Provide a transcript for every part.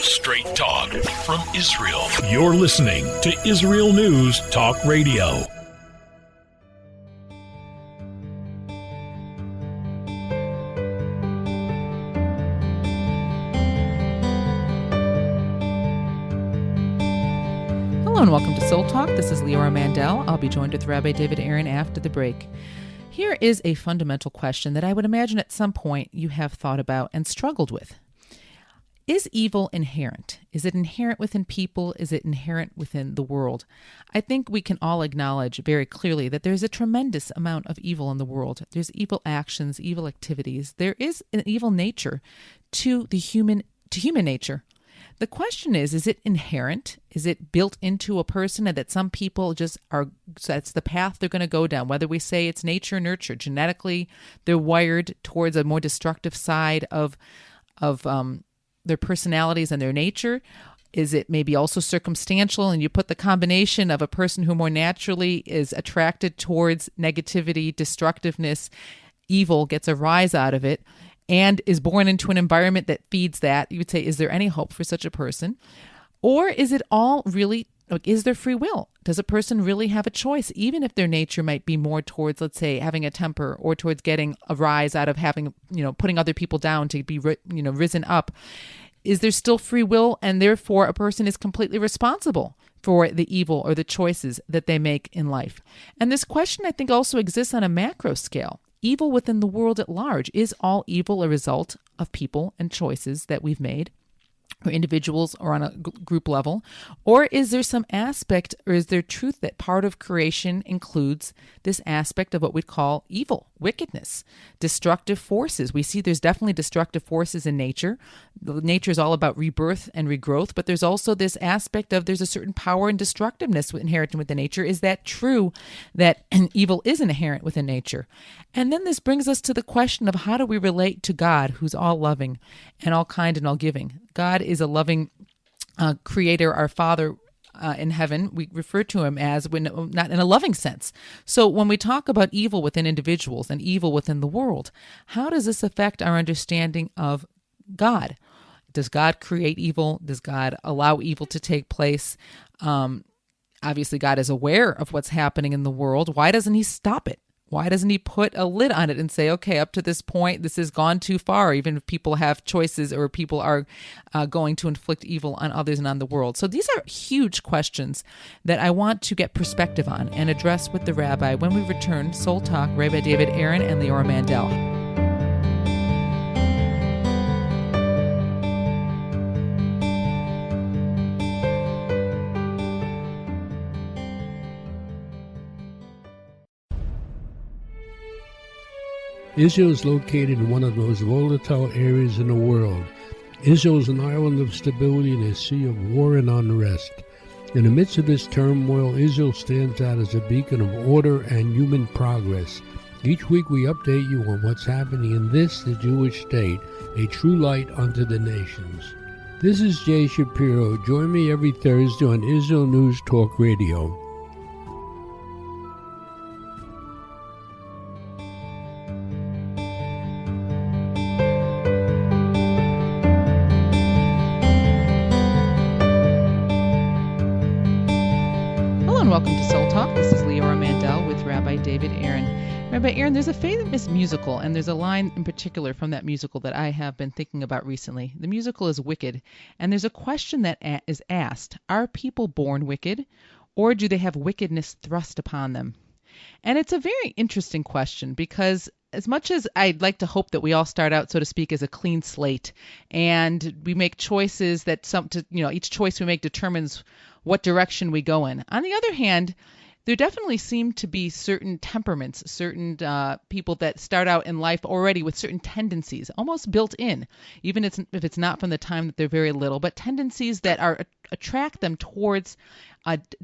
Straight talk from Israel. You're listening to Israel News Talk Radio. Hello and welcome to Soul Talk. This is Leora Mandel. I'll be joined with Rabbi David Aaron after the break. Here is a fundamental question that I would imagine at some point you have thought about and struggled with. Is evil inherent? Is it inherent within people? Is it inherent within the world? I think we can all acknowledge very clearly that there's a tremendous amount of evil in the world. There's evil actions, evil activities. There is an evil nature to human nature. The question is it inherent? Is it built into a person, and that some people just are, that's the path they're going to go down? Whether we say it's nature, nurture, genetically, they're wired towards a more destructive side of their personalities and their nature. Is it maybe also circumstantial, and you put the combination of a person who more naturally is attracted towards negativity, destructiveness, evil, gets a rise out of it, and is born into an environment that feeds that? You would say, is there any hope for such a person? Or is it all really, is there free will? Does a person really have a choice, even if their nature might be more towards, let's say, having a temper, or towards getting a rise out of having, putting other people down to be, risen up? Is there still free will, and therefore a person is completely responsible for the evil or the choices that they make in life? And this question, I think, also exists on a macro scale. Evil within the world at large. Is all evil a result of people and choices that we've made, or individuals, or on a group level? Or is there some aspect, or is there truth that part of creation includes this aspect of what we'd call evil, wickedness, destructive forces? We see there's definitely destructive forces in nature. Nature is all about rebirth and regrowth, but there's also this aspect of there's a certain power and destructiveness inherent within nature. Is that true, that evil is inherent within nature? And then this brings us to the question of, how do we relate to God, who's all loving and all kind and all giving? God is a loving creator, our Father in heaven. We refer to him as, not in a loving sense. So when we talk about evil within individuals and evil within the world, how does this affect our understanding of God? Does God create evil? Does God allow evil to take place? Obviously, God is aware of what's happening in the world. Why doesn't he stop it? Why doesn't he put a lid on it and say, okay, up to this point, this has gone too far, even if people have choices, or people are going to inflict evil on others and on the world? So these are huge questions that I want to get perspective on and address with the Rabbi when we return. Soul Talk, Rabbi David Aaron and Leora Mandel. Israel is located in one of the most volatile areas in the world. Israel is an island of stability in a sea of war and unrest. In the midst of this turmoil, Israel stands out as a beacon of order and human progress. Each week we update you on what's happening in this, the Jewish state, a true light unto the nations. This is Jay Shapiro. Join me every Thursday on Israel News Talk Radio. Welcome to Soul Talk. This is Leora Mandel with Rabbi David Aaron. Rabbi Aaron, there's a famous musical, and there's a line in particular from that musical that I have been thinking about recently. The musical is Wicked, and there's a question that is asked: are people born wicked, or do they have wickedness thrust upon them? And it's a very interesting question, because as much as I'd like to hope that we all start out, so to speak, as a clean slate, and we make choices that each choice we make determines what direction we go in. On the other hand, there definitely seem to be certain temperaments, certain people that start out in life already with certain tendencies, almost built in, even if it's not from the time that they're very little, but tendencies that attract them towards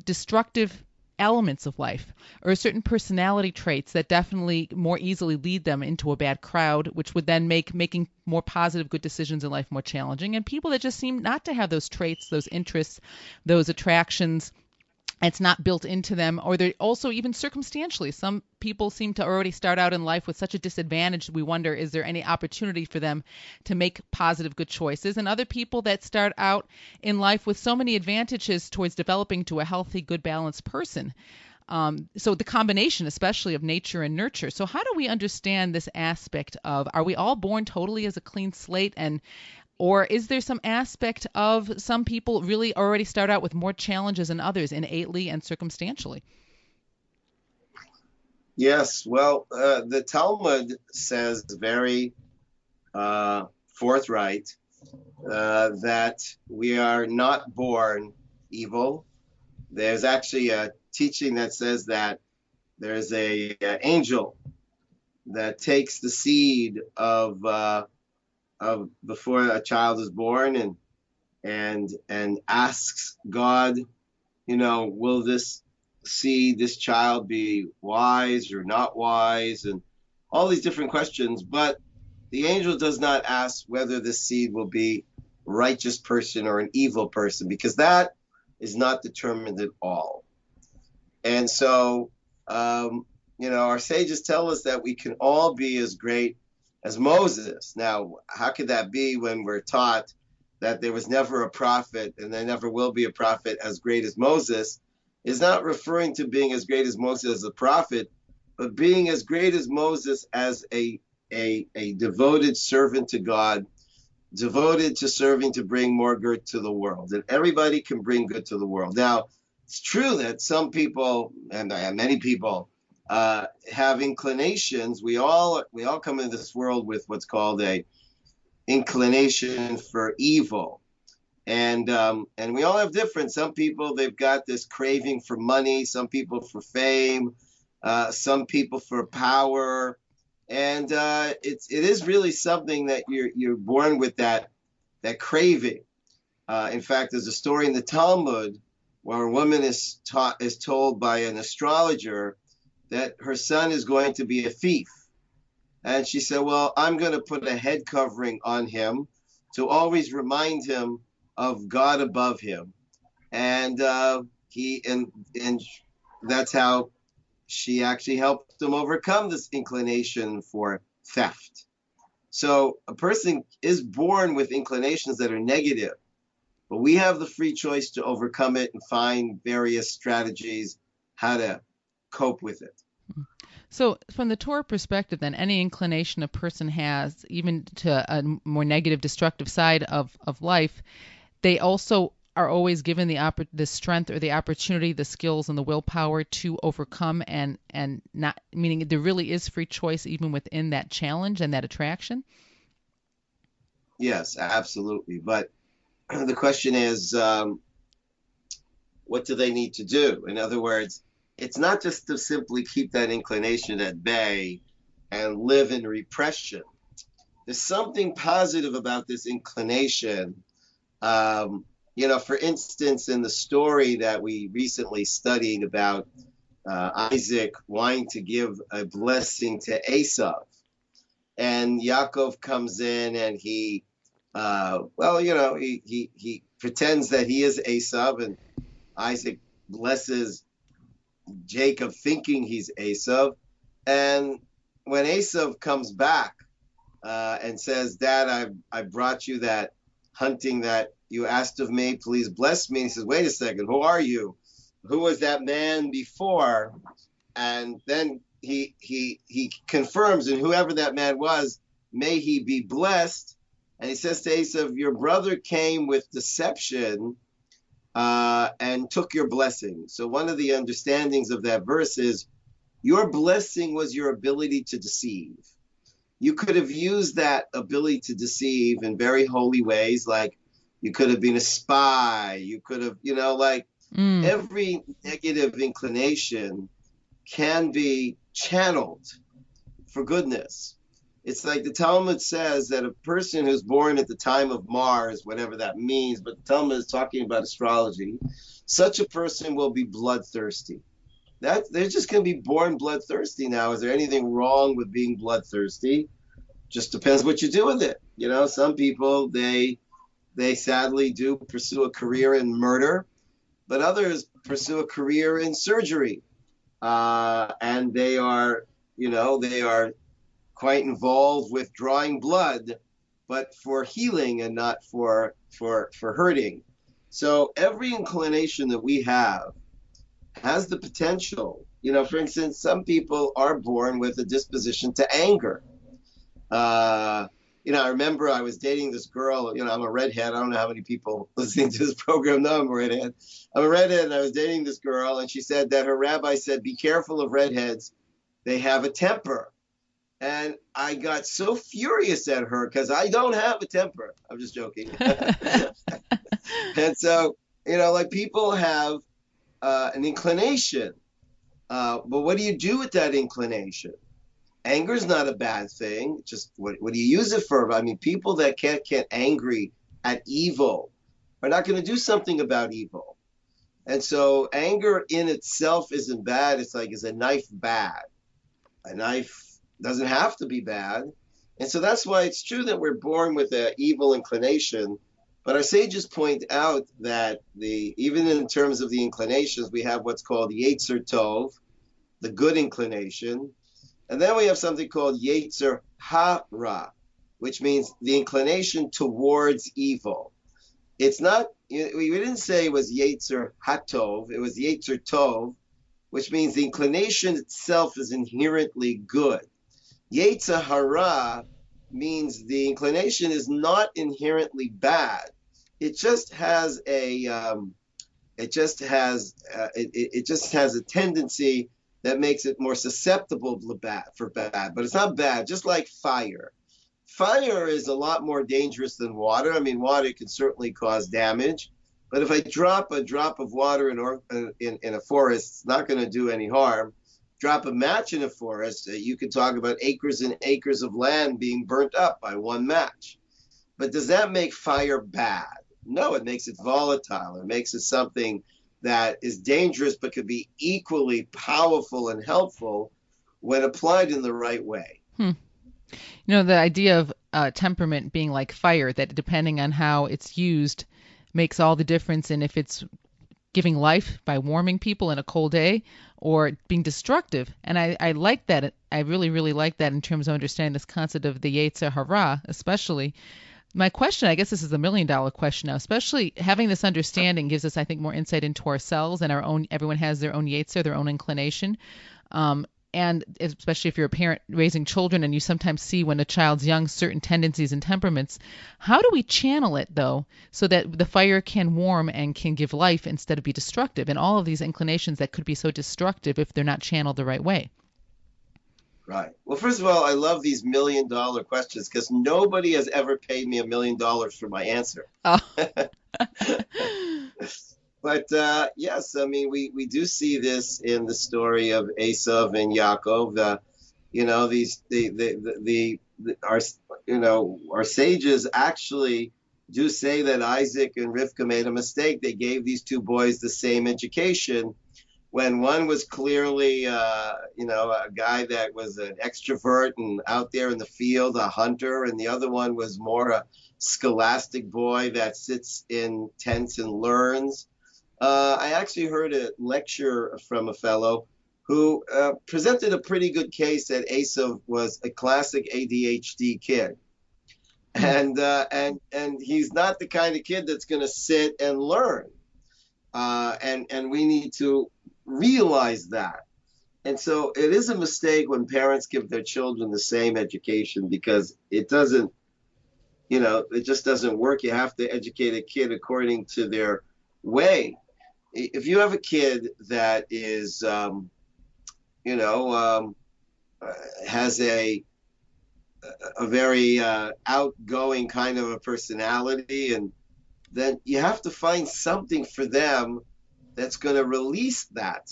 destructive elements of life, or certain personality traits that definitely more easily lead them into a bad crowd, which would then make making more positive, good decisions in life more challenging. And people that just seem not to have those traits, those interests, those attractions, It's not built into them, or they're also even circumstantially. Some people seem to already start out in life with such a disadvantage. We wonder, is there any opportunity for them to make positive, good choices? And other people that start out in life with so many advantages towards developing to a healthy, good, balanced person. So the combination, especially of nature and nurture. So how do we understand this aspect of, are we all born totally as a clean slate, or is there some aspect of some people really already start out with more challenges than others, innately and circumstantially? Yes, well, the Talmud says very forthright that we are not born evil. There's actually a teaching that says that there's a angel that takes the seed of before a child is born and asks God, will this child be wise or not wise, and all these different questions. But the angel does not ask whether this seed will be a righteous person or an evil person, because that is not determined at all. And so, our sages tell us that we can all be as great as Moses. Now, how could that be when we're taught that there was never a prophet and there never will be a prophet as great as Moses? Is not referring to being as great as Moses as a prophet, but being as great as Moses as a devoted servant to God, devoted to serving to bring more good to the world. And everybody can bring good to the world. Now, it's true that some people, and many people, have inclinations. We all come into this world with what's called a inclination for evil. And we all have different. Some people, they've got this craving for money, some people for fame, some people for power. And it is really something that you're born with, that craving. In fact, there's a story in the Talmud where a woman is told by an astrologer that her son is going to be a thief. And she said, well, I'm going to put a head covering on him to always remind him of God above him. And that's how she actually helped him overcome this inclination for theft. So a person is born with inclinations that are negative, but we have the free choice to overcome it and find various strategies how to cope with it. So from the Torah perspective, then, any inclination a person has, even to a more negative, destructive side of life, they also are always given the strength or the opportunity, the skills and the willpower to overcome, and not, meaning there really is free choice even within that challenge and that attraction? Yes, absolutely. But the question is, what do they need to do? In other words, it's not just to simply keep that inclination at bay and live in repression. There's something positive about this inclination. For instance, in the story that we recently studied about Isaac wanting to give a blessing to Esau, and Yaakov comes in and he pretends that he is Esau, and Isaac blesses Jacob thinking he's Esau. And when Esau comes back and says, Dad, I brought you that hunting that you asked of me, please bless me. And he says, wait a second, who are you? Who was that man before? And then he confirms, and whoever that man was, may he be blessed. And he says to Esau, your brother came with deception and took your blessing. So one of the understandings of that verse is your blessing was your ability to deceive. You could have used that ability to deceive in very holy ways, like you could have been a spy. You could have, every negative inclination can be channeled for goodness. It's like the Talmud says that a person who's born at the time of Mars, whatever that means, but the Talmud is talking about astrology, such a person will be bloodthirsty. They're just going to be born bloodthirsty now. Is there anything wrong with being bloodthirsty? Just depends what you do with it. Some people, they sadly do pursue a career in murder, but others pursue a career in surgery, and they are quite involved with drawing blood, but for healing and not for hurting. So every inclination that we have has the potential. For instance, some people are born with a disposition to anger. I remember I was dating this girl. I'm a redhead. I don't know how many people listening to this program know I'm a redhead. I'm a redhead, and I was dating this girl, and she said that her rabbi said, "Be careful of redheads. They have a temper." And I got so furious at her because I don't have a temper. I'm just joking. And so, people have an inclination. But what do you do with that inclination? Anger is not a bad thing. Just what do you use it for? I mean, people that can't get angry at evil are not going to do something about evil. And so anger in itself isn't bad. It's like, is a knife bad? A knife doesn't have to be bad. And so that's why it's true that we're born with an evil inclination. But our sages point out that even in terms of the inclinations, we have what's called Yetzer Tov, the good inclination. And then we have something called Yetzer Hara, which means the inclination towards evil. It's not, we didn't say it was Yetzer Hatov, it was Yetzer Tov, which means the inclination itself is inherently good. Yetzer Hara means the inclination is not inherently bad. It just has a tendency that makes it more susceptible for bad. But it's not bad. Just like fire. Fire is a lot more dangerous than water. I mean, water can certainly cause damage. But if I drop a drop of water in a forest, it's not going to do any harm. Drop a match in a forest, you could talk about acres and acres of land being burnt up by one match. But does that make fire bad? No, it makes it volatile. It makes it something that is dangerous but could be equally powerful and helpful when applied in the right way. The idea of temperament being like fire, that depending on how it's used makes all the difference in if it's giving life by warming people in a cold day or being destructive. And I like that. I really, really like that in terms of understanding this concept of the Yetzer Hara, especially. My question, I guess this is the $1 million question now, especially having this understanding gives us, I think, more insight into ourselves and our own. Everyone has their own Yetzer, their own inclination. And especially if you're a parent raising children and you sometimes see when a child's young certain tendencies and temperaments, how do we channel it, though, so that the fire can warm and can give life instead of be destructive, and all of these inclinations that could be so destructive if they're not channeled the right way? Right. Well, first of all, I love these $1 million questions because nobody has ever paid me $1 million for my answer. Oh. But yes, I mean, we do see this in the story of Esav and Yaakov. Our sages actually do say that Isaac and Rivka made a mistake. They gave these two boys the same education when one was clearly, a guy that was an extrovert and out there in the field, a hunter, and the other one was more a scholastic boy that sits in tents and learns. I actually heard a lecture from a fellow who presented a pretty good case that Esav was a classic ADHD kid. And he's not the kind of kid that's going to sit and learn. And we need to realize that. And so it is a mistake when parents give their children the same education because it doesn't, it just doesn't work. You have to educate a kid according to their way. If you have a kid that is, has a very outgoing kind of a personality, and then you have to find something for them that's going to release that.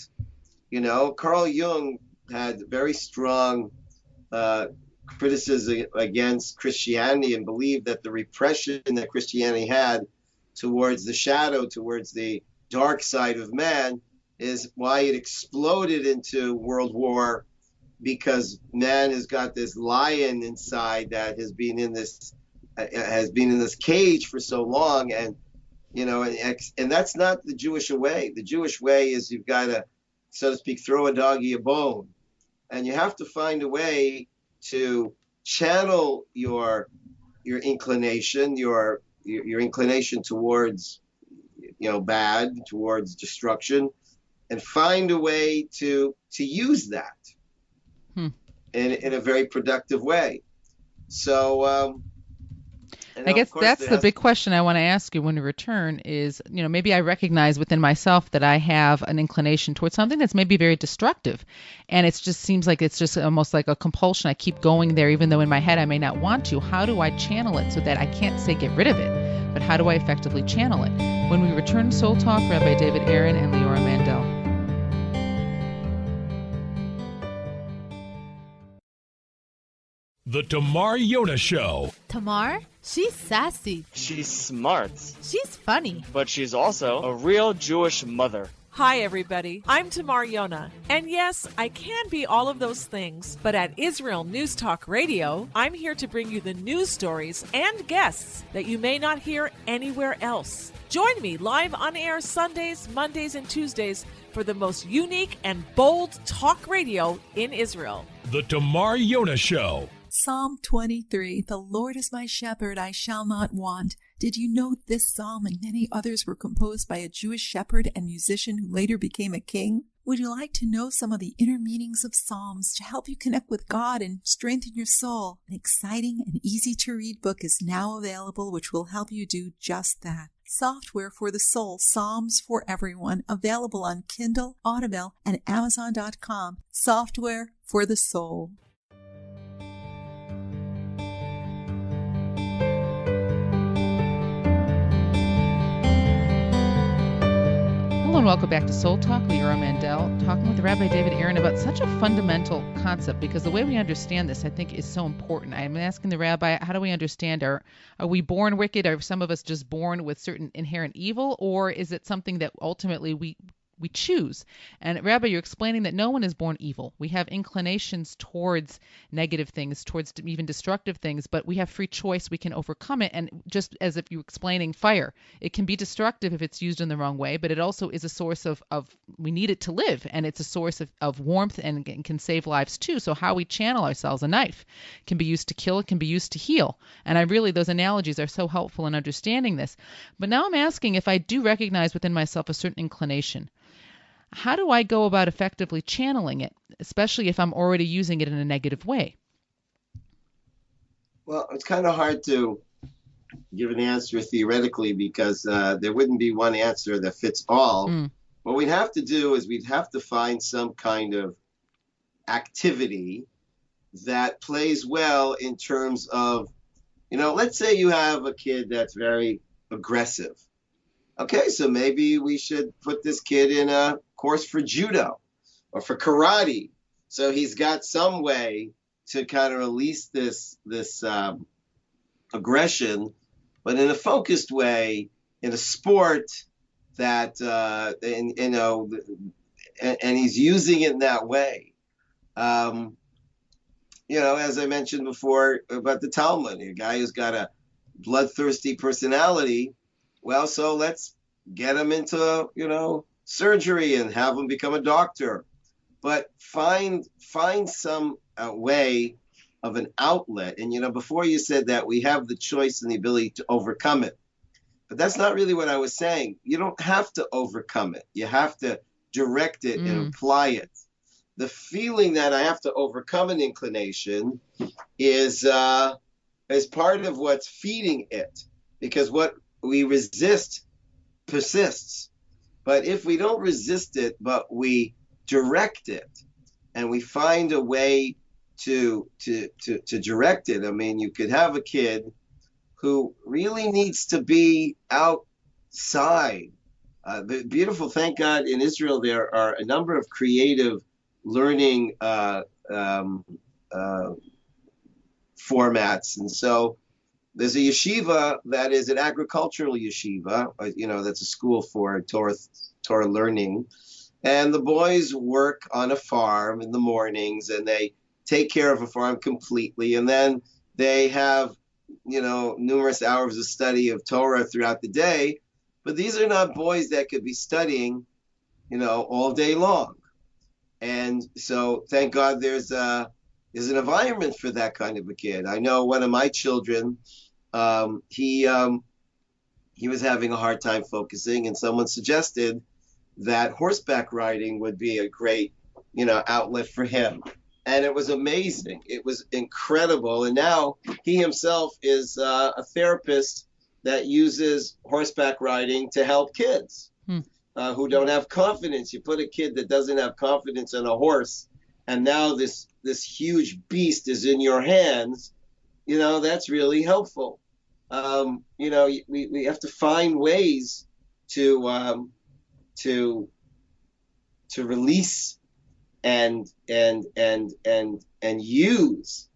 Carl Jung had very strong criticism against Christianity and believed that the repression that Christianity had towards the shadow, towards the dark side of man, is why it exploded into World War, because man has got this lion inside that has been in this cage for so long, and and that's not the Jewish way. The Jewish way is you've got to, so to speak, throw a doggy a bone, and you have to find a way to channel your inclination, your inclination towards bad, towards destruction, and find a way to use that in a very productive way. So I guess that's the big question I want to ask you when we return is, maybe I recognize within myself that I have an inclination towards something that's maybe very destructive. And it just seems like it's just almost like a compulsion. I keep going there, even though in my head I may not want to. How do I channel it so that I can't say get rid of it, but how do I effectively channel it? When we return to Soul Talk, Rabbi David Aaron and Leora Mandel. The Tamar Yona Show. Tamar? She's sassy. She's smart. She's funny. But she's also a real Jewish mother. Hi, everybody. I'm Tamar Yona. And yes, I can be all of those things. But at Israel News Talk Radio, I'm here to bring you the news stories and guests that you may not hear anywhere else. Join me live on air Sundays, Mondays, and Tuesdays for the most unique and bold talk radio in Israel. The Tamar Yona Show. Psalm 23, the Lord is my shepherd, I shall not want. Did you know this psalm and many others were composed by a Jewish shepherd and musician who later became a king? Would you like to know some of the inner meanings of psalms to help you connect with God and strengthen your soul? An exciting and easy-to-read book is now available which will help you do just that. Software for the Soul, Psalms for Everyone, available on Kindle, Audible, and Amazon.com. Software for the Soul. Hello and welcome back to Soul Talk. Leora Mandel talking with Rabbi David Aaron about such a fundamental concept, because the way we understand this, I think, is so important. I'm asking the Rabbi, how do we understand? Are we born wicked? Are some of us just born with certain inherent evil? Or is it something that ultimately we choose? And Rabbi, you're explaining that no one is born evil. We have inclinations towards negative things, towards even destructive things, but we have free choice. We can overcome it. And just as if you're explaining fire, it can be destructive if it's used in the wrong way, but it also is a source of we need it to live, and it's a source of warmth and can save lives too. So how we channel ourselves, a knife can be used to kill, it can be used to heal. And those analogies are so helpful in understanding this. But now I'm asking, if I do recognize within myself a certain inclination, how do I go about effectively channeling it, especially if I'm already using it in a negative way? Well, it's kind of hard to give an answer theoretically because there wouldn't be one answer that fits all. What we'd have to do is we'd have to find some kind of activity that plays well in terms of, let's say you have a kid that's very aggressive. Okay, so maybe we should put this kid in a course for judo or for karate. So he's got some way to kind of release this aggression, but in a focused way, in a sport that, and he's using it in that way. As I mentioned before about the Talmud, a guy who's got a bloodthirsty personality. Well, so let's get him into, surgery and have him become a doctor. But find some way of an outlet. And, before you said that we have the choice and the ability to overcome it. But that's not really what I was saying. You don't have to overcome it. You have to direct it and apply it. The feeling that I have to overcome an inclination is part of what's feeding it. Because what we resist persists. But if we don't resist it, but we direct it, and we find a way to direct it. I mean, you could have a kid who really needs to be outside. The beautiful, thank God, in Israel there are a number of creative learning formats, and so there's a yeshiva that is an agricultural yeshiva, that's a school for Torah learning. And the boys work on a farm in the mornings and they take care of a farm completely. And then they have, numerous hours of study of Torah throughout the day. But these are not boys that could be studying, all day long. And so thank God there's an environment for that kind of a kid. I know one of my children, he was having a hard time focusing, and someone suggested that horseback riding would be a great, outlet for him. And it was amazing. It was incredible. And now he himself is a therapist that uses horseback riding to help kids who don't have confidence. You put a kid that doesn't have confidence on a horse, and now this huge beast is in your hands. That's really helpful. We have to find ways to release and use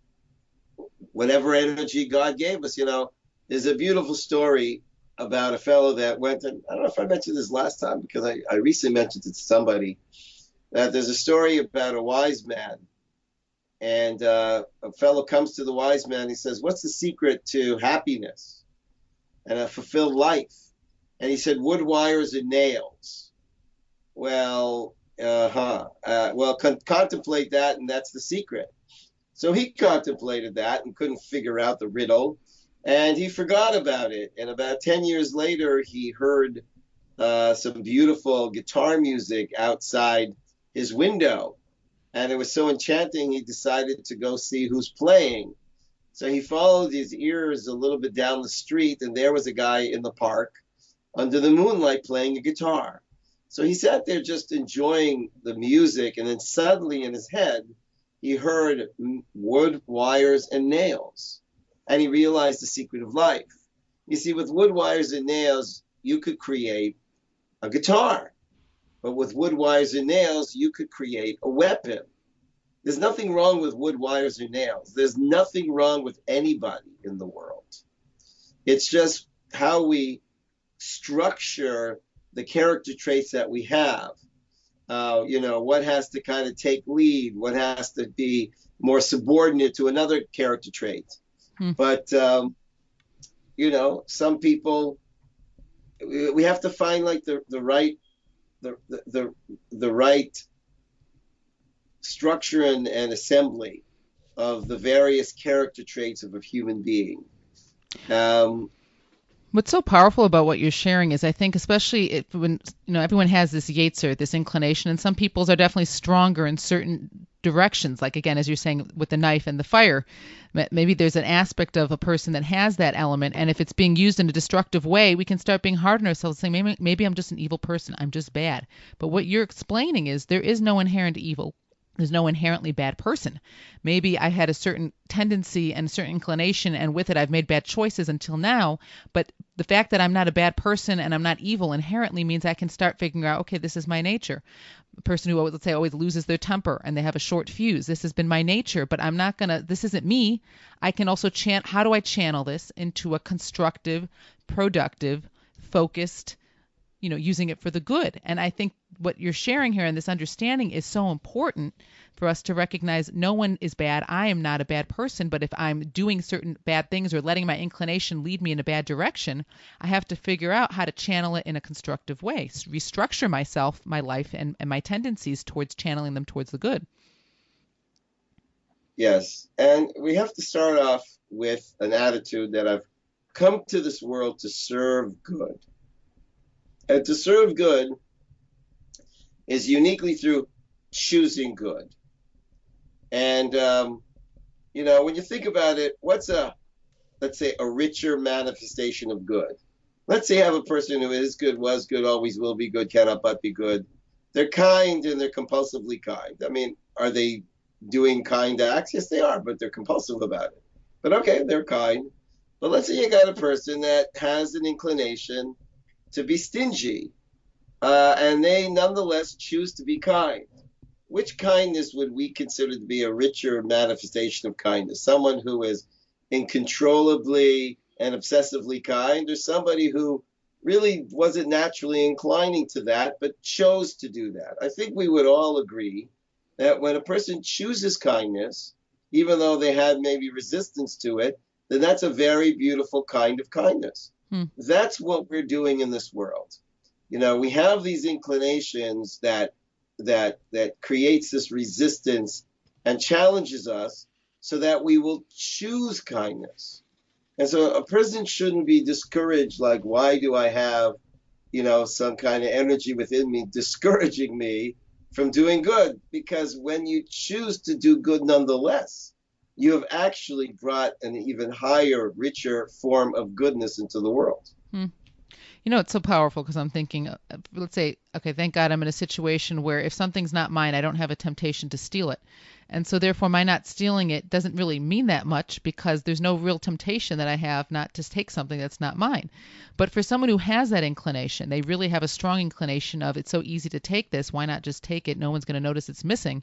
whatever energy God gave us. There's a beautiful story about a fellow that went, and I don't know if I mentioned this last time because I recently mentioned it to somebody, that there's a story about a wise man. And a fellow comes to the wise man. He says, "What's the secret to happiness and a fulfilled life?" And he said, "Wood, wires, and nails." Well, contemplate that, and that's the secret. So he contemplated that and couldn't figure out the riddle, and he forgot about it. And about 10 years later, he heard some beautiful guitar music outside his window. And it was so enchanting, he decided to go see who's playing. So he followed his ears a little bit down the street, and there was a guy in the park under the moonlight playing a guitar. So he sat there just enjoying the music, and then suddenly in his head, he heard wood, wires, and nails. And he realized the secret of life. You see, with wood, wires, and nails, you could create a guitar. But with wood, wires, and nails, you could create a weapon. There's nothing wrong with wood, wires, or nails. There's nothing wrong with anybody in the world. It's just how we structure the character traits that we have. What has to kind of take lead, what has to be more subordinate to another character trait. But, some people, we have to find like the right structure and assembly of the various character traits of a human being. What's so powerful about what you're sharing is, I think, especially when everyone has this yetzer, this inclination, and some people's are definitely stronger in certain directions. Like again, as you're saying with the knife and the fire, maybe there's an aspect of a person that has that element, and if it's being used in a destructive way, we can start being hard on ourselves, saying maybe I'm just an evil person, I'm just bad. But what you're explaining is there is no inherent evil. There's no inherently bad person. Maybe I had a certain tendency and a certain inclination, and with it I've made bad choices until now. But the fact that I'm not a bad person and I'm not evil inherently means I can start figuring out, okay, this is my nature. A person who, let's say, always loses their temper and they have a short fuse. This has been my nature, but I'm not going to, this isn't me. I can also how do I channel this into a constructive, productive, focused, using it for the good. And I think what you're sharing here and this understanding is so important for us to recognize no one is bad. I am not a bad person, but if I'm doing certain bad things or letting my inclination lead me in a bad direction, I have to figure out how to channel it in a constructive way, restructure myself, my life, and my tendencies towards channeling them towards the good. Yes, and we have to start off with an attitude that I've come to this world to serve good. And to serve good is uniquely through choosing good. And, when you think about it, what's let's say, a richer manifestation of good? Let's say you have a person who is good, was good, always will be good, cannot but be good. They're kind and they're compulsively kind. I mean, are they doing kind acts? Yes, they are, but they're compulsive about it. But okay, they're kind. But let's say you got a person that has an inclination to be stingy, and they nonetheless choose to be kind. Which kindness would we consider to be a richer manifestation of kindness? Someone who is uncontrollably and obsessively kind, or somebody who really wasn't naturally inclining to that, but chose to do that? I think we would all agree that when a person chooses kindness, even though they had maybe resistance to it, then that's a very beautiful kind of kindness. That's what we're doing in this world. We have these inclinations that creates this resistance and challenges us so that we will choose kindness. And so a person shouldn't be discouraged, like, why do I have, some kind of energy within me discouraging me from doing good? Because when you choose to do good nonetheless, you have actually brought an even higher, richer form of goodness into the world. It's so powerful because I'm thinking, let's say, okay, thank God I'm in a situation where if something's not mine, I don't have a temptation to steal it. And so therefore my not stealing it doesn't really mean that much because there's no real temptation that I have not to take something that's not mine. But for someone who has that inclination, they really have a strong inclination of it's so easy to take this, why not just take it? No one's going to notice it's missing.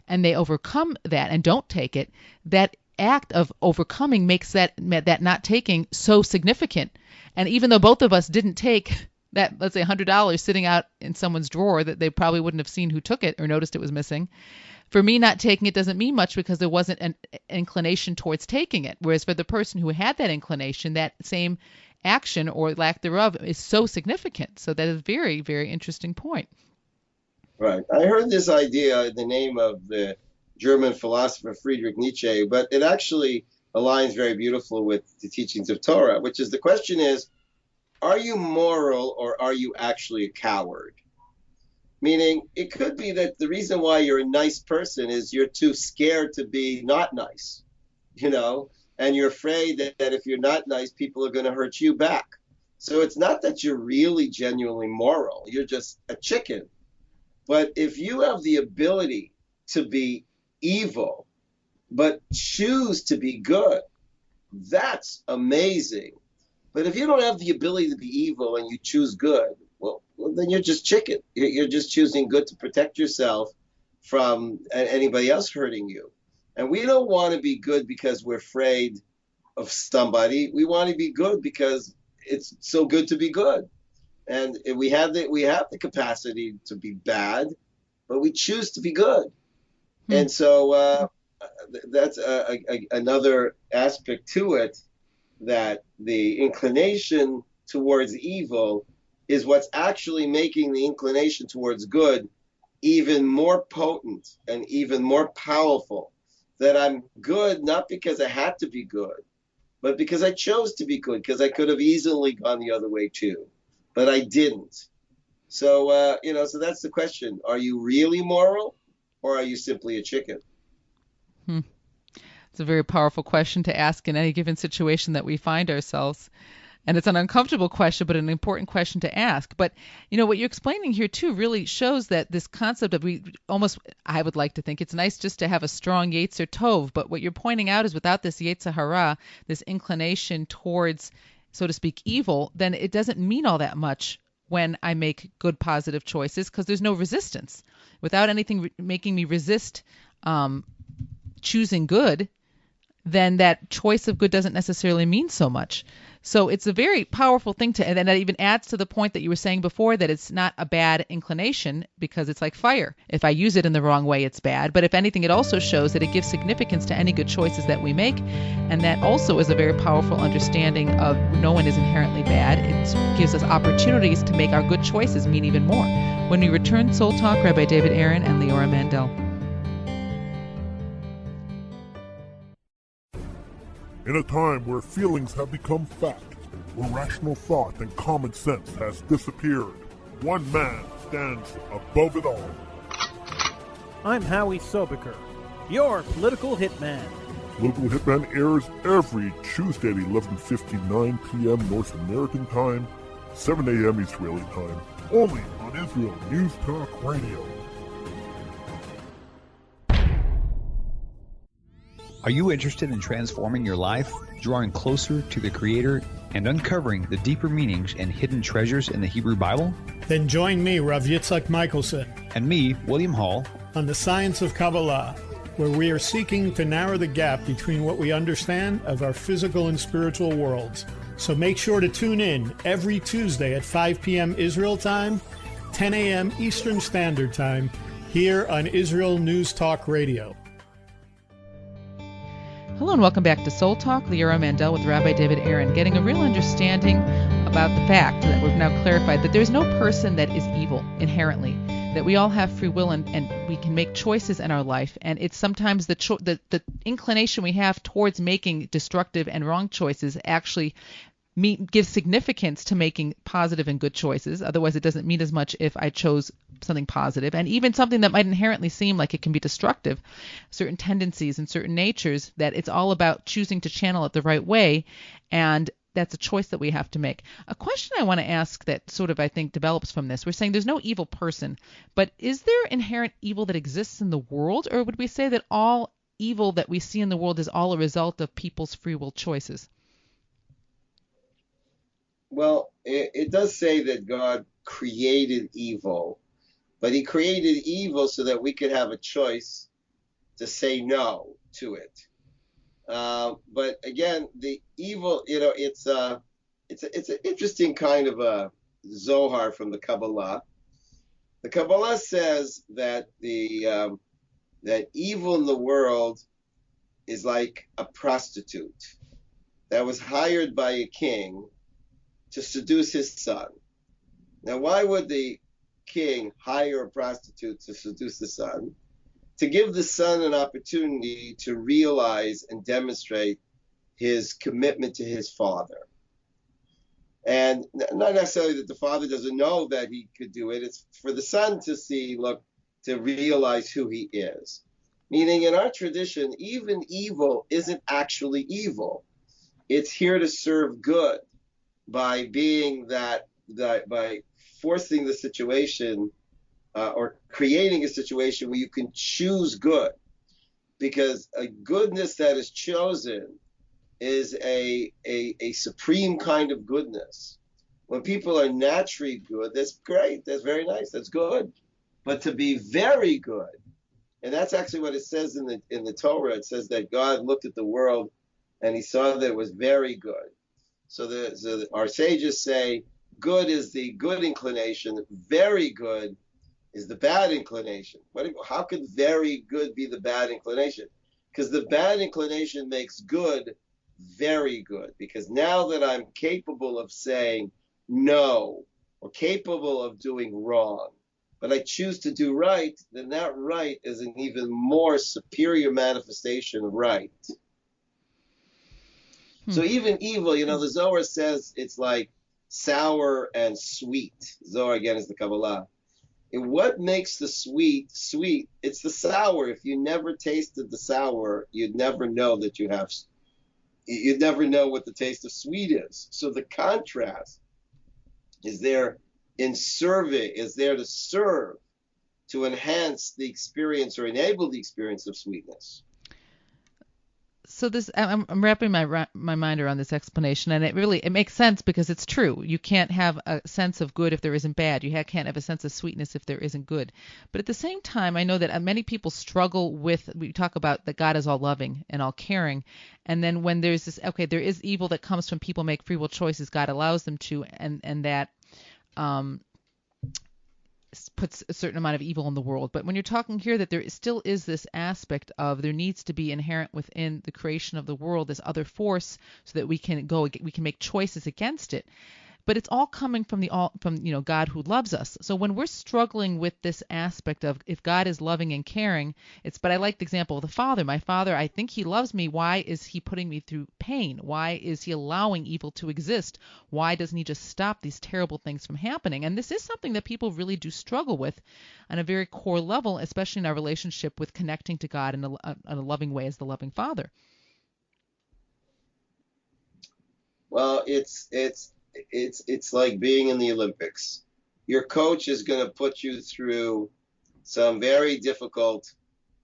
And they overcome that and don't take it. That act of overcoming makes that not taking so significant. And even though both of us didn't take that, let's say $100 sitting out in someone's drawer that they probably wouldn't have seen who took it or noticed it was missing, for me not taking it doesn't mean much because there wasn't an inclination towards taking it. Whereas for the person who had that inclination, that same action or lack thereof is so significant. So that is a very, very interesting point. Right. I heard this idea in the name of the German philosopher Friedrich Nietzsche, but it actually aligns very beautiful with the teachings of Torah, which is the question is, are you moral or are you actually a coward? Meaning, it could be that the reason why you're a nice person is you're too scared to be not nice, and you're afraid that if you're not nice, people are going to hurt you back. So it's not that you're really genuinely moral. You're just a chicken. But if you have the ability to be evil, but choose to be good, that's amazing. But if you don't have the ability to be evil and you choose good, well, then you're just chicken. You're just choosing good to protect yourself from anybody else hurting you. And we don't want to be good because we're afraid of somebody. We want to be good because it's so good to be good. And we have the capacity to be bad, but we choose to be good. And so that's another aspect to it, that the inclination towards evil is what's actually making the inclination towards good even more potent and even more powerful. That I'm good not because I had to be good, but because I chose to be good, because I could have easily gone the other way too, but I didn't. So, so that's the question. Are you really moral or are you simply a chicken? It's a very powerful question to ask in any given situation that we find ourselves. And it's an uncomfortable question, but an important question to ask. But, what you're explaining here, too, really shows that this concept of I would like to think it's nice just to have a strong Yetzer Tov. But what you're pointing out is without this Yetzer Hara, this inclination towards, so to speak, evil, then it doesn't mean all that much when I make good, positive choices because there's no resistance. Without anything making me resist choosing good, then that choice of good doesn't necessarily mean so much. So it's a very powerful thing and that even adds to the point that you were saying before, that it's not a bad inclination because it's like fire. If I use it in the wrong way, it's bad. But if anything, it also shows that it gives significance to any good choices that we make. And that also is a very powerful understanding of no one is inherently bad. It gives us opportunities to make our good choices mean even more. When we return, Soul Talk, Rabbi David Aaron and Leora Mandel. In a time where feelings have become fact, where rational thought and common sense has disappeared, one man stands above it all. I'm Howie Sobiker, your political hitman. Political Hitman airs every Tuesday at 11:59 p.m. North American time, 7 a.m. Israeli time, only on Israel News Talk Radio. Are you interested in transforming your life, drawing closer to the Creator, and uncovering the deeper meanings and hidden treasures in the Hebrew Bible? Then join me, Rav Yitzhak Michelson, and me, William Hall, on the Science of Kabbalah, where we are seeking to narrow the gap between what we understand of our physical and spiritual worlds. So make sure to tune in every Tuesday at 5 p.m. Israel time, 10 a.m. Eastern Standard Time, here on Israel News Talk Radio. Hello and welcome back to Soul Talk. Leora Mandel with Rabbi David Aaron, getting a real understanding about the fact that we've now clarified that there's no person that is evil inherently, that we all have free will and we can make choices in our life. And it's sometimes the inclination we have towards making destructive and wrong choices actually gives significance to making positive and good choices. Otherwise, it doesn't mean as much if I chose something positive. And even something that might inherently seem like it can be destructive, certain tendencies and certain natures, that it's all about choosing to channel it the right way. And that's a choice that we have to make. A question I want to ask that sort of, I think, develops from this. We're saying there's no evil person, but is there inherent evil that exists in the world? Or would we say that all evil that we see in the world is all a result of people's free will choices? Well, it does say that God created evil, but he created evil so that we could have a choice to say no to it. But again, the evil, it's an interesting kind of a Zohar from the Kabbalah. The Kabbalah says that that evil in the world is like a prostitute that was hired by a king to seduce his son. Now, why would the king hire a prostitute to seduce the son? To give the son an opportunity to realize and demonstrate his commitment to his father. And not necessarily that the father doesn't know that he could do it. It's for the son to see, to realize who he is. Meaning in our tradition, even evil isn't actually evil. It's here to serve good by being by forcing the situation or creating a situation where you can choose good, because a goodness that is chosen is a supreme kind of goodness. When people are naturally good, that's great, that's very nice, that's good. But to be very good, and that's actually what it says in the Torah. It says that God looked at the world and he saw that it was very good. So our sages say good is the good inclination, very good is the bad inclination. How could very good be the bad inclination? Because the bad inclination makes good very good. Because now that I'm capable of saying no, or capable of doing wrong, but I choose to do right, then that right is an even more superior manifestation of right. So even evil, the Zohar says it's like sour and sweet. Zohar, again, is the Kabbalah. And what makes the sweet sweet? It's the sour. If you never tasted the sour, you'd never know you'd never know what the taste of sweet is. So the contrast is there to serve, to enhance the experience or enable the experience of sweetness. So I'm wrapping my mind around this explanation, and it makes sense because it's true. You can't have a sense of good if there isn't bad. You can't have a sense of sweetness if there isn't good. But at the same time, I know that many people struggle with, we talk about that God is all loving and all caring, and then when there's this, there is evil that comes when people make free will choices, God allows them to, and that puts a certain amount of evil in the world. But when you're talking here that there still is this aspect of there needs to be inherent within the creation of the world this other force so that we can make choices against it. But it's all coming from God who loves us. So when we're struggling with this aspect of if God is loving and caring, but I like the example of the Father. My Father, I think he loves me. Why is he putting me through pain? Why is he allowing evil to exist? Why doesn't he just stop these terrible things from happening? And this is something that people really do struggle with on a very core level, especially in our relationship with connecting to God in a loving way as the loving Father. Well, it's like being in the Olympics. Your coach is going to put you through some very difficult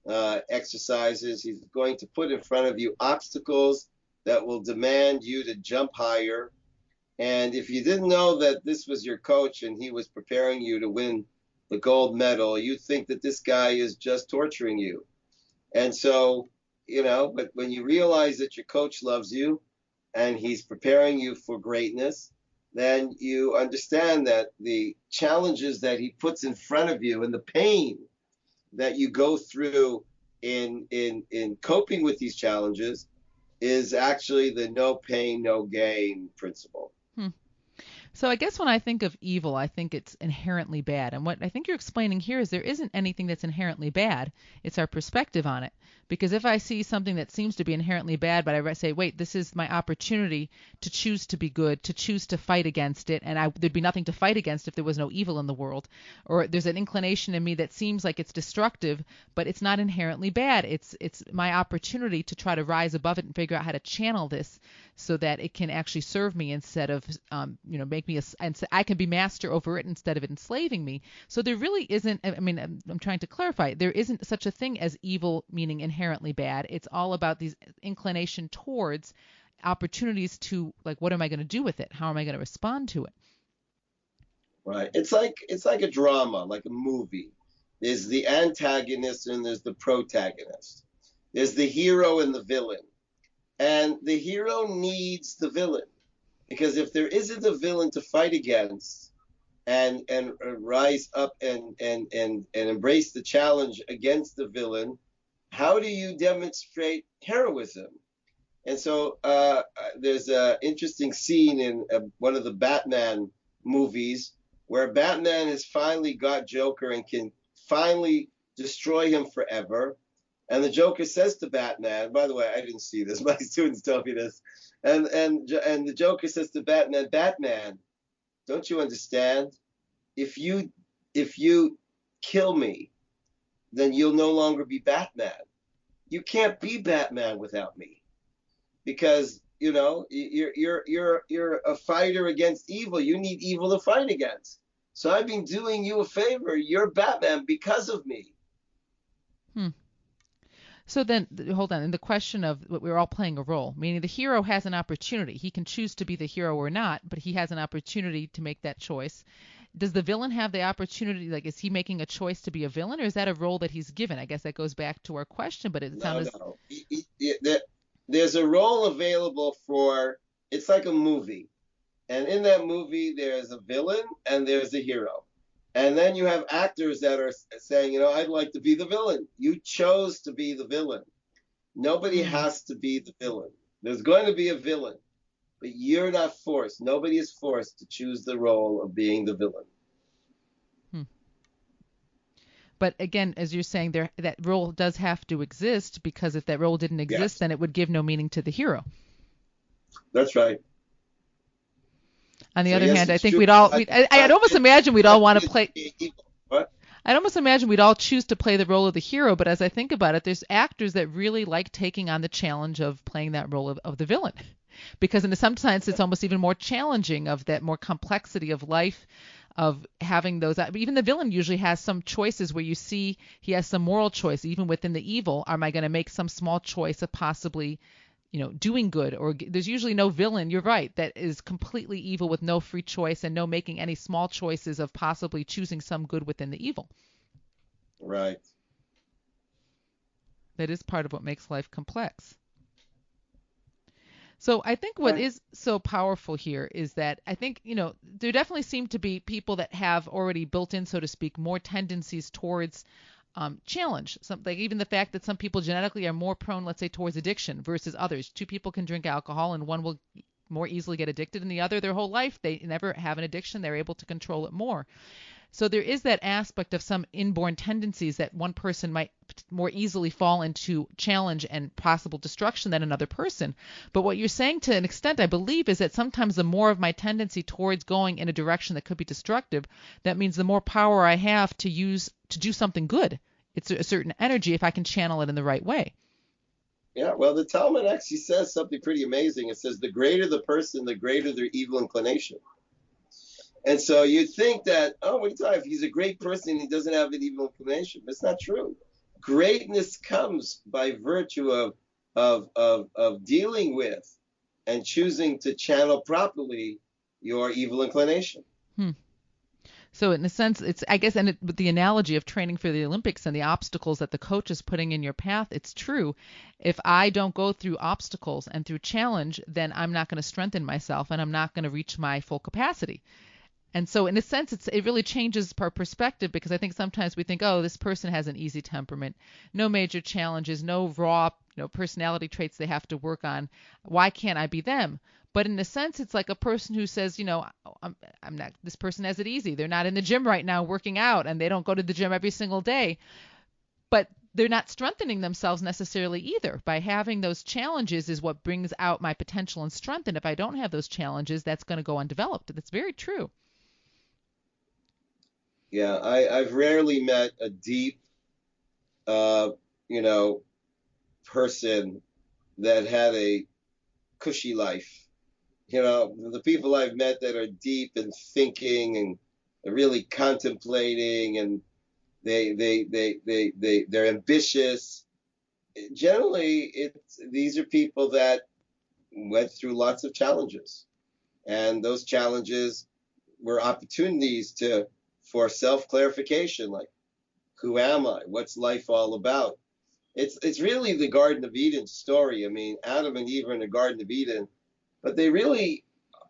exercises. He's going to put in front of you obstacles that will demand you to jump higher. And if you didn't know that this was your coach and he was preparing you to win the gold medal, you'd think that this guy is just torturing you. And so, but when you realize that your coach loves you and he's preparing you for greatness, then you understand that the challenges that he puts in front of you and the pain that you go through in coping with these challenges is actually the no pain, no gain principle. So I guess when I think of evil, I think it's inherently bad. And what I think you're explaining here is there isn't anything that's inherently bad. It's our perspective on it. Because if I see something that seems to be inherently bad, but I say, wait, this is my opportunity to choose to be good, to choose to fight against it, and there'd be nothing to fight against if there was no evil in the world. Or there's an inclination in me that seems like it's destructive, but it's not inherently bad. It's my opportunity to try to rise above it and figure out how to channel this so that it can actually serve me instead of, make me and so I can be master over it instead of it enslaving me. So there really isn't. I mean, I'm trying to clarify. There isn't such a thing as evil, meaning inherently bad. It's all about these inclination towards opportunities to, like, what am I going to do with it? How am I going to respond to it? Right. It's like a drama, like a movie. There's the antagonist and there's the protagonist. There's the hero and the villain. And the hero needs the villain, because if there isn't a villain to fight against and rise up and embrace the challenge against the villain, how do you demonstrate heroism? And so there's an interesting scene in one of the Batman movies where Batman has finally got Joker and can finally destroy him forever. And the Joker says to Batman, by the way, I didn't see this, my students told me this, and the Joker says to Batman, Batman, don't you understand? If you kill me, then you'll no longer be Batman. You can't be Batman without me, because you're a fighter against evil. You need evil to fight against. So I've been doing you a favor. You're Batman because of me. So then, hold on. In the question of we're all playing a role, meaning the hero has an opportunity. He can choose to be the hero or not, but he has an opportunity to make that choice. Does the villain have the opportunity? Like, is he making a choice to be a villain, or is that a role that he's given? I guess that goes back to our question, but it sounds... No. There's a role available for, it's like a movie. And in that movie, there's a villain and there's a hero. And then you have actors that are saying, I'd like to be the villain. You chose to be the villain. Nobody has to be the villain. There's going to be a villain, but you're not forced. Nobody is forced to choose the role of being the villain. But again, as you're saying, that role does have to exist, because if that role didn't exist, then it would give no meaning to the hero. That's right. On the other hand, I think I'd almost imagine we'd all want to play. What? I'd almost imagine we'd all choose to play the role of the hero, but as I think about it, there's actors that really like taking on the challenge of playing that role of the villain, because in some sense it's almost even more challenging, of that more complexity of life, of having those. Even the villain usually has some choices where you see he has some moral choice, even within the evil. Am I going to make some small choice of possibly doing good? Or there's usually no villain, you're right, that is completely evil with no free choice and no making any small choices of possibly choosing some good within the evil. Right. That is part of what makes life complex. So I think what is so powerful here is that I think, there definitely seem to be people that have already built in, so to speak, more tendencies towards challenge. Like even the fact that some people genetically are more prone, let's say, towards addiction versus others. Two people can drink alcohol and one will more easily get addicted, and the other, their whole life, they never have an addiction. They're able to control it more. So there is that aspect of some inborn tendencies that one person might more easily fall into challenge and possible destruction than another person. But what you're saying, to an extent, I believe, is that sometimes the more of my tendency towards going in a direction that could be destructive, that means the more power I have to use to do something good. It's a certain energy if I can channel it in the right way. Yeah, well, the Talmud actually says something pretty amazing. It says the greater the person, the greater their evil inclination. And so you'd think that, what are you talking? If he's a great person, he doesn't have an evil inclination. But it's not true. Greatness comes by virtue of dealing with and choosing to channel properly your evil inclination. So in a sense, it's, I guess, and with the analogy of training for the Olympics and the obstacles that the coach is putting in your path, it's true. If I don't go through obstacles and through challenge, then I'm not going to strengthen myself and I'm not going to reach my full capacity. And so in a sense, it really changes our perspective, because I think sometimes we think, oh, this person has an easy temperament, no major challenges, no raw personality traits they have to work on. Why can't I be them? But in a sense, it's like a person who says, I'm not, this person has it easy. They're not in the gym right now working out, and they don't go to the gym every single day. But they're not strengthening themselves necessarily either. By having those challenges is what brings out my potential and strength. And if I don't have those challenges, that's going to go undeveloped. That's very true. Yeah, I've rarely met a deep, person that had a cushy life. The people I've met that are deep in thinking and really contemplating, and they're ambitious. Generally, these are people that went through lots of challenges, and those challenges were opportunities for self-clarification, like, who am I? What's life all about? It's really the Garden of Eden story. I mean, Adam and Eve are in the Garden of Eden, but they really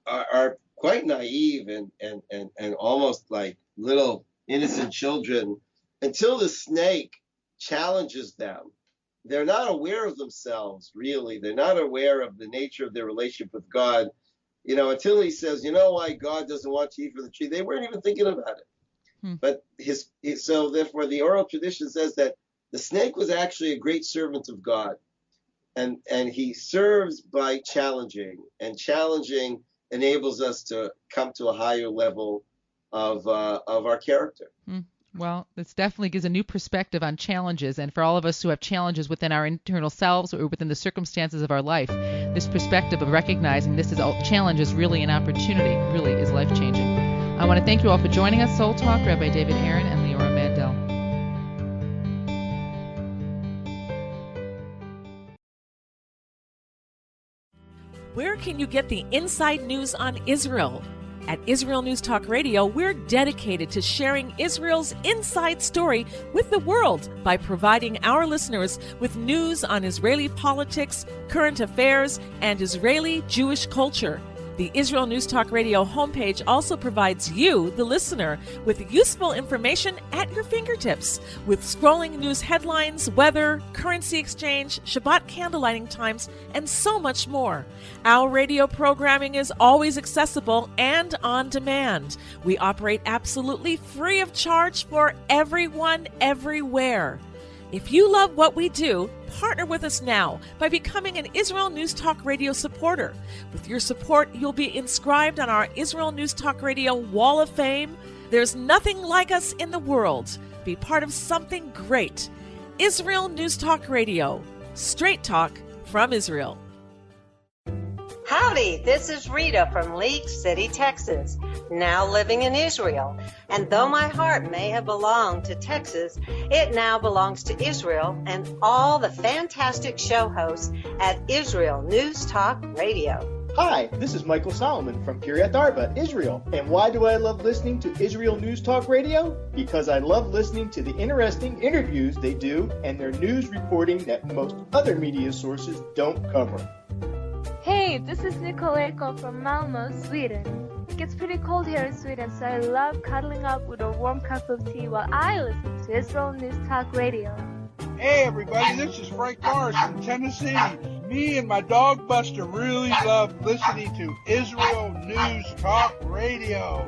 are quite naive and almost like little innocent children until the snake challenges them. They're not aware of themselves, really. They're not aware of the nature of their relationship with God, until he says, why God doesn't want you to eat from the tree. They weren't even thinking about it. But so therefore the oral tradition says that the snake was actually a great servant of God, and he serves by challenging, and challenging enables us to come to a higher level of our character. Well, this definitely gives a new perspective on challenges, and for all of us who have challenges within our internal selves or within the circumstances of our life, this perspective of recognizing this is a challenge is really an opportunity, really is life-changing. I want to thank you all for joining us, Soul Talk, Rabbi David Aaron and Leora Mandel. Where can you get the inside news on Israel? At Israel News Talk Radio, we're dedicated to sharing Israel's inside story with the world by providing our listeners with news on Israeli politics, current affairs, and Israeli Jewish culture. The Israel News Talk Radio homepage also provides you, the listener, with useful information at your fingertips, with scrolling news headlines, weather, currency exchange, Shabbat candlelighting times, and so much more. Our radio programming is always accessible and on demand. We operate absolutely free of charge for everyone, everywhere. If you love what we do, partner with us now by becoming an Israel News Talk Radio supporter. With your support, you'll be inscribed on our Israel News Talk Radio Wall of Fame. There's nothing like us in the world. Be part of something great. Israel News Talk Radio. Straight talk from Israel. Howdy, this is Rita from League City, Texas, now living in Israel. And though my heart may have belonged to Texas, it now belongs to Israel and all the fantastic show hosts at Israel News Talk Radio. Hi, this is Michael Solomon from Kiryat Arba, Israel. And why do I love listening to Israel News Talk Radio? Because I love listening to the interesting interviews they do and their news reporting that most other media sources don't cover. Hey, this is Nicoleko from Malmö, Sweden. It gets pretty cold here in Sweden, so I love cuddling up with a warm cup of tea while I listen to Israel News Talk Radio. Hey everybody, this is Frank Morris from Tennessee. Me and my dog Buster really love listening to Israel News Talk Radio.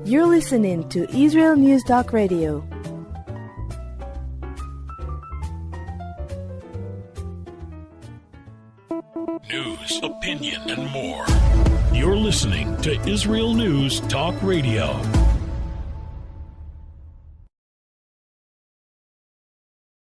You're listening to Israel News Talk Radio. News, opinion, and more. You're listening to Israel News Talk Radio.